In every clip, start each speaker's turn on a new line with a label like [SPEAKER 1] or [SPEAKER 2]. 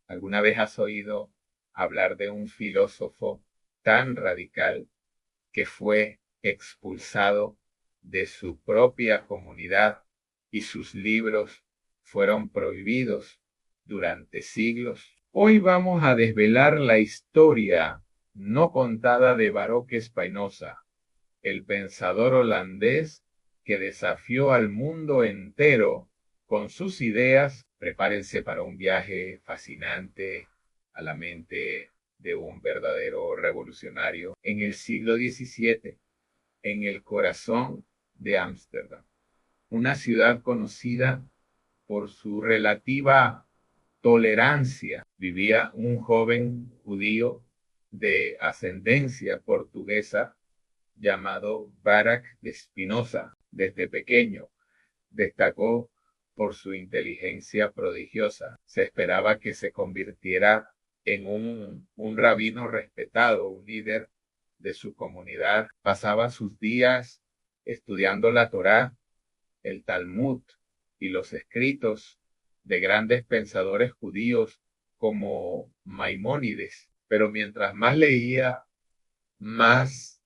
[SPEAKER 1] ¿Alguna vez has oído hablar de un filósofo tan radical que fue expulsado de su propia comunidad y sus libros fueron prohibidos durante siglos? Hoy vamos a desvelar la historia no contada de Baruch Spinoza, el pensador holandés que desafió al mundo entero con sus ideas. Prepárense para un viaje fascinante a la mente de un verdadero revolucionario en el siglo XVII, en el corazón de Ámsterdam, una ciudad conocida por su relativa tolerancia. Vivía un joven judío de ascendencia portuguesa llamado Baruch de Spinoza. Desde pequeño destacó por su inteligencia prodigiosa. Se esperaba que se convirtiera en un rabino respetado, un líder de su comunidad. Pasaba sus días estudiando la Torá, el Talmud y los escritos de grandes pensadores judíos como Maimónides. Pero mientras más leía, más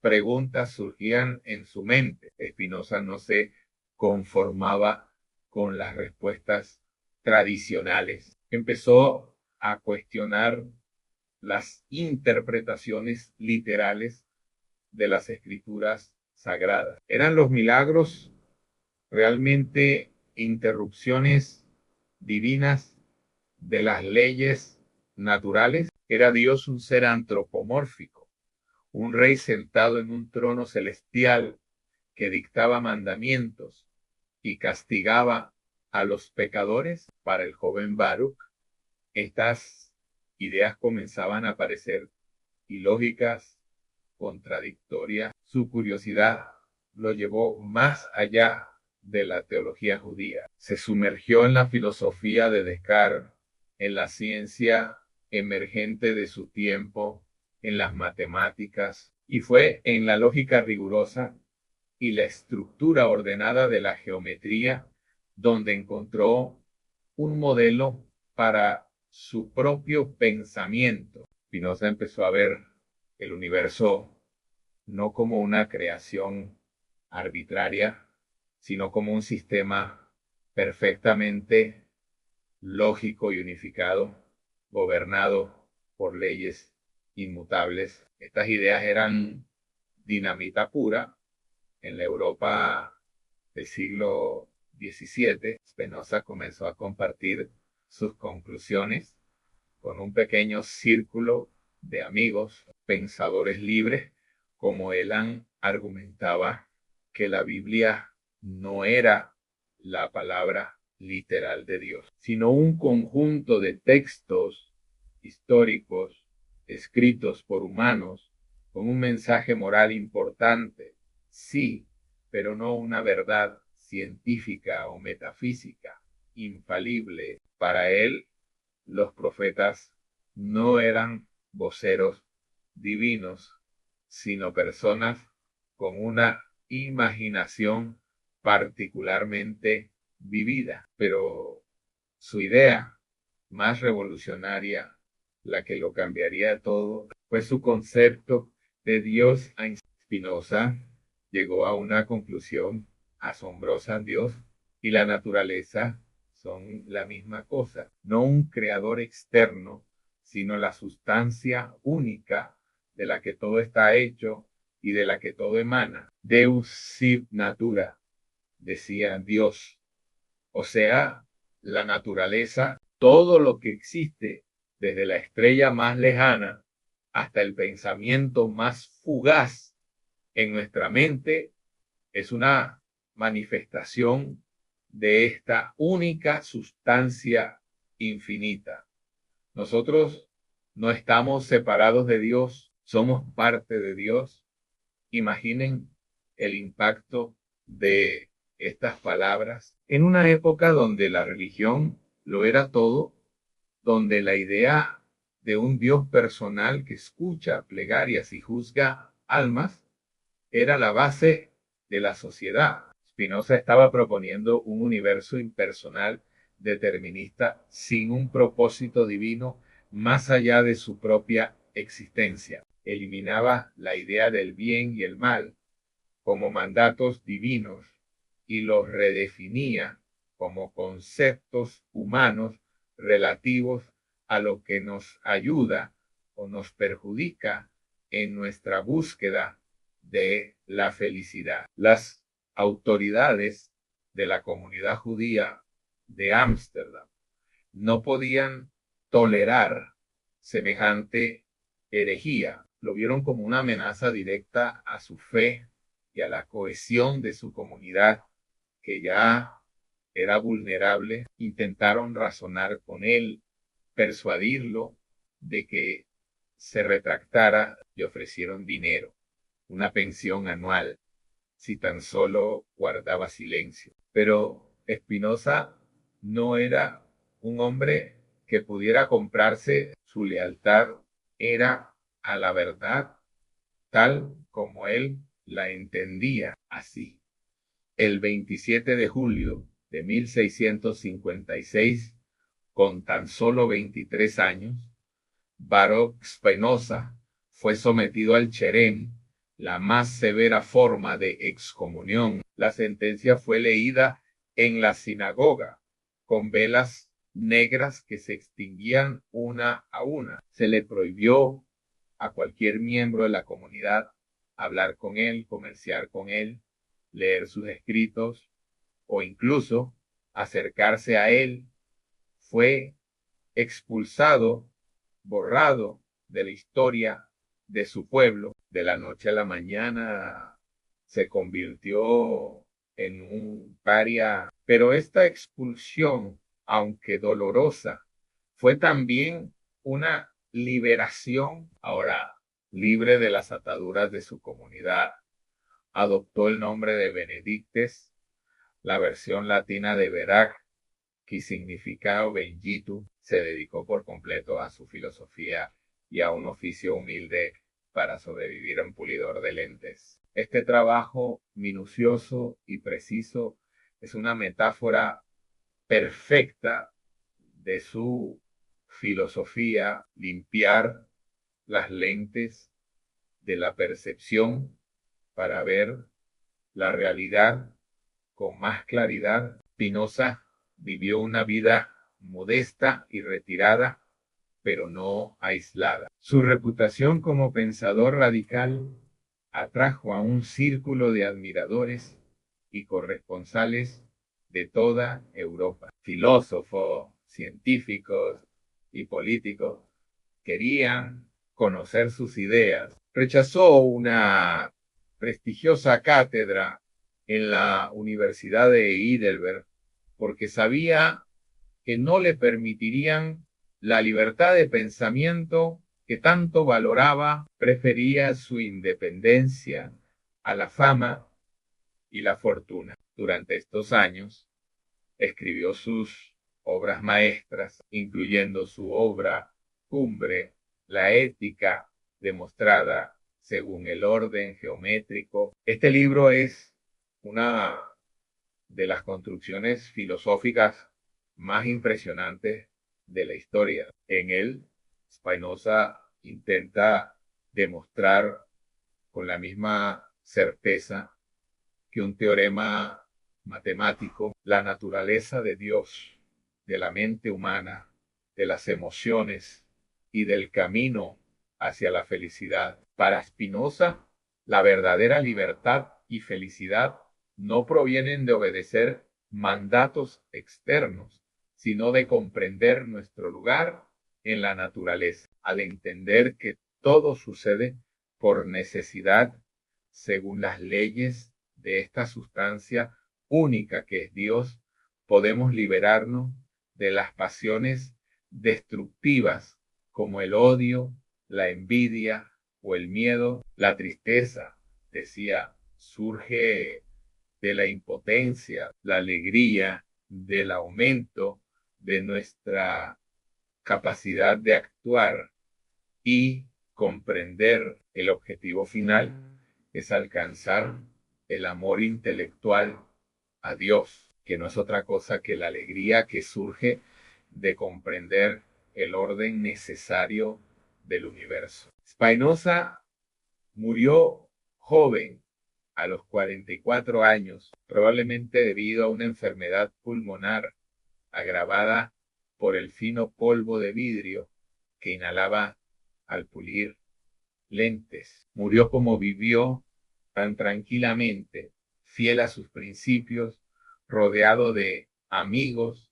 [SPEAKER 1] preguntas surgían en su mente. Spinoza no se conformaba con las respuestas tradicionales. Empezó a cuestionar las interpretaciones literales de las escrituras sagradas. ¿Eran los milagros realmente interrupciones divinas de las leyes naturales? ¿Era Dios un ser antropomórfico, un rey sentado en un trono celestial que dictaba mandamientos y castigaba a los pecadores? Para el joven Baruch, estas ideas comenzaban a parecer ilógicas, contradictorias. Su curiosidad lo llevó más allá de la teología judía. Se sumergió en la filosofía de Descartes, en la ciencia emergente de su tiempo, en las matemáticas, y fue en la lógica rigurosa y la estructura ordenada de la geometría donde encontró un modelo para su propio pensamiento. Spinoza empezó a ver el universo no como una creación arbitraria, sino como un sistema perfectamente lógico y unificado, gobernado por leyes inmutables. Estas ideas eran dinamita pura en la Europa del siglo XVII. Spinoza comenzó a compartir sus conclusiones con un pequeño círculo de amigos, pensadores libres, como Elan argumentaba que la Biblia no era la palabra literal de Dios, sino un conjunto de textos históricos escritos por humanos con un mensaje moral importante, sí, pero no una verdad científica o metafísica infalible. Para él, los profetas no eran voceros divinos, sino personas con una imaginación particularmente vivida. Pero su idea más revolucionaria, la que lo cambiaría todo, fue su concepto de Dios. A Spinoza llegó a una conclusión asombrosa: Dios y la naturaleza son la misma cosa, no un creador externo, sino la sustancia única de la que todo está hecho y de la que todo emana. Deus sive natura, decía Dios, o sea, la naturaleza, todo lo que existe, desde la estrella más lejana hasta el pensamiento más fugaz en nuestra mente, es una manifestación de esta única sustancia infinita. Nosotros no estamos separados de Dios, somos parte de Dios. Imaginen el impacto de estas palabras en una época donde la religión lo era todo, donde la idea de un Dios personal que escucha plegarias y juzga almas era la base de la sociedad. Spinoza estaba proponiendo un universo impersonal determinista sin un propósito divino más allá de su propia existencia. Eliminaba la idea del bien y el mal como mandatos divinos y los redefinía como conceptos humanos relativos a lo que nos ayuda o nos perjudica en nuestra búsqueda de la felicidad. Las autoridades de la comunidad judía de Ámsterdam no podían tolerar semejante herejía. Lo vieron como una amenaza directa a su fe y a la cohesión de su comunidad, que ya era vulnerable. Intentaron razonar con él, persuadirlo de que se retractara. Le ofrecieron dinero, una pensión anual, si tan solo guardaba silencio. Pero Spinoza no era un hombre que pudiera comprarse. Su lealtad era a la verdad tal como él la entendía así. El 27 de julio de 1656, con tan solo 23 años, Baruch Spinoza fue sometido al cherem, la más severa forma de excomunión. La sentencia fue leída en la sinagoga, con velas negras que se extinguían una a una. Se le prohibió a cualquier miembro de la comunidad hablar con él, comerciar con él, leer sus escritos o incluso acercarse a él. Fue expulsado, borrado de la historia de su pueblo. De la noche a la mañana se convirtió en un paria. Pero esta expulsión, aunque dolorosa, fue también una liberación. Ahora, libre de las ataduras de su comunidad, adoptó el nombre de Benedictes, la versión latina de Verac, que significa Benjitu. Se dedicó por completo a su filosofía y a un oficio humilde para sobrevivir en pulidor de lentes. Este trabajo minucioso y preciso es una metáfora perfecta de su filosofía: limpiar las lentes de la percepción para ver la realidad con más claridad. Spinoza vivió una vida modesta y retirada, pero no aislada. Su reputación como pensador radical atrajo a un círculo de admiradores y corresponsales de toda Europa. Filósofos, científicos y políticos querían conocer sus ideas. Rechazó una prestigiosa cátedra en la Universidad de Heidelberg porque sabía que no le permitirían la libertad de pensamiento que tanto valoraba. Prefería su independencia a la fama y la fortuna. Durante estos años escribió sus obras maestras, incluyendo su obra cumbre, La Ética demostrada según el orden geométrico. Este libro es una de las construcciones filosóficas más impresionantes de la historia. En él, Spinoza intenta demostrar con la misma certeza que un teorema matemático la naturaleza de Dios, de la mente humana, de las emociones y del camino hacia la felicidad. Para Spinoza, la verdadera libertad y felicidad no provienen de obedecer mandatos externos, sino de comprender nuestro lugar en la naturaleza. Al entender que todo sucede por necesidad, según las leyes de esta sustancia única que es Dios, podemos liberarnos de las pasiones destructivas como el odio, la envidia o el miedo. La tristeza, decía, surge de la impotencia, la alegría del aumento de nuestra capacidad de actuar y comprender. El objetivo final es alcanzar el amor intelectual a Dios. que no es otra cosa que la alegría que surge de comprender el orden necesario del universo. Spinoza murió joven, a los 44 años, probablemente debido a una enfermedad pulmonar agravada por el fino polvo de vidrio que inhalaba al pulir lentes. Murió como vivió, tan tranquilamente, fiel a sus principios, rodeado de amigos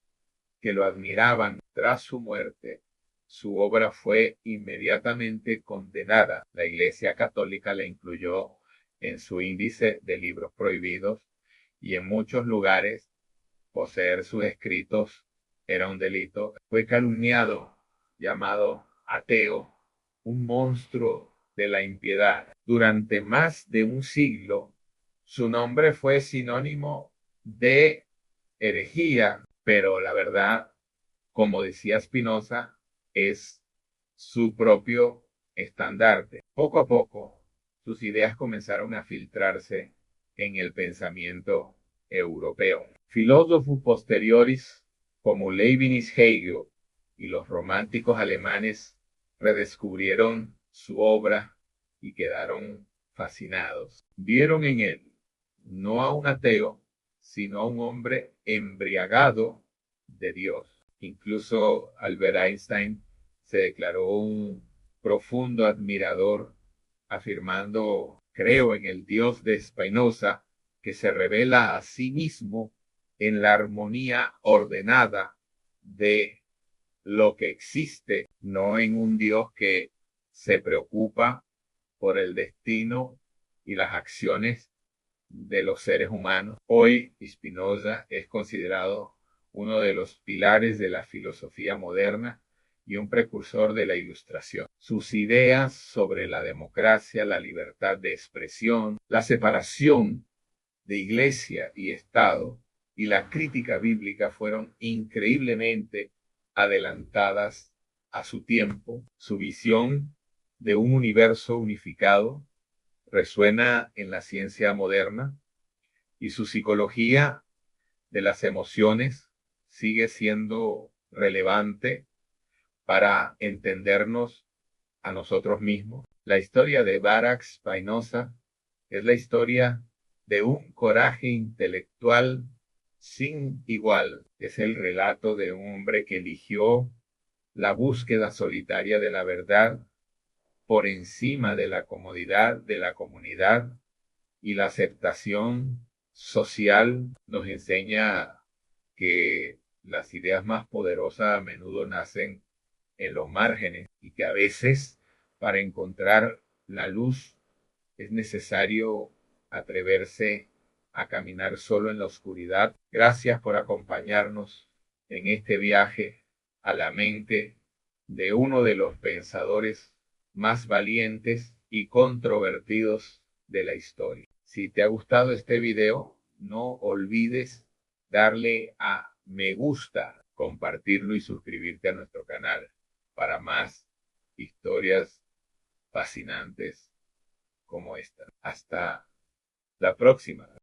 [SPEAKER 1] que lo admiraban. Tras su muerte, su obra fue inmediatamente condenada. La Iglesia Católica la incluyó en su índice de libros prohibidos y en muchos lugares poseer sus escritos era un delito. Fue calumniado, llamado ateo, un monstruo de la impiedad. Durante más de un siglo, su nombre fue sinónimo de herejía, pero la verdad, como decía Spinoza, es su propio estandarte. Poco a poco, sus ideas comenzaron a filtrarse en el pensamiento europeo. Filósofos posteriores como Leibniz, Hegel y los románticos alemanes redescubrieron su obra y quedaron fascinados. Vieron en él no a un ateo, sino a un hombre embriagado de Dios. Incluso Albert Einstein se declaró un profundo admirador, afirmando: creo en el Dios de Spinoza, que se revela a sí mismo en la armonía ordenada de lo que existe, no en un Dios que se preocupa por el destino y las acciones de los seres humanos. Hoy Spinoza es considerado uno de los pilares de la filosofía moderna y un precursor de la Ilustración. Sus ideas sobre la democracia, la libertad de expresión, la separación de iglesia y Estado y la crítica bíblica fueron increíblemente adelantadas a su tiempo. Su visión de un universo unificado resuena en la ciencia moderna y su psicología de las emociones sigue siendo relevante para entendernos a nosotros mismos. La historia de Baruch Spinoza es la historia de un coraje intelectual sin igual. Es el relato de un hombre que eligió la búsqueda solitaria de la verdad por encima de la comodidad de la comunidad y la aceptación social. Nos enseña que las ideas más poderosas a menudo nacen en los márgenes y que a veces para encontrar la luz es necesario atreverse a caminar solo en la oscuridad. Gracias por acompañarnos en este viaje a la mente de uno de los pensadores más valientes y controvertidos de la historia. Si te ha gustado este video, no olvides darle a me gusta, compartirlo y suscribirte a nuestro canal para más historias fascinantes como esta. Hasta la próxima.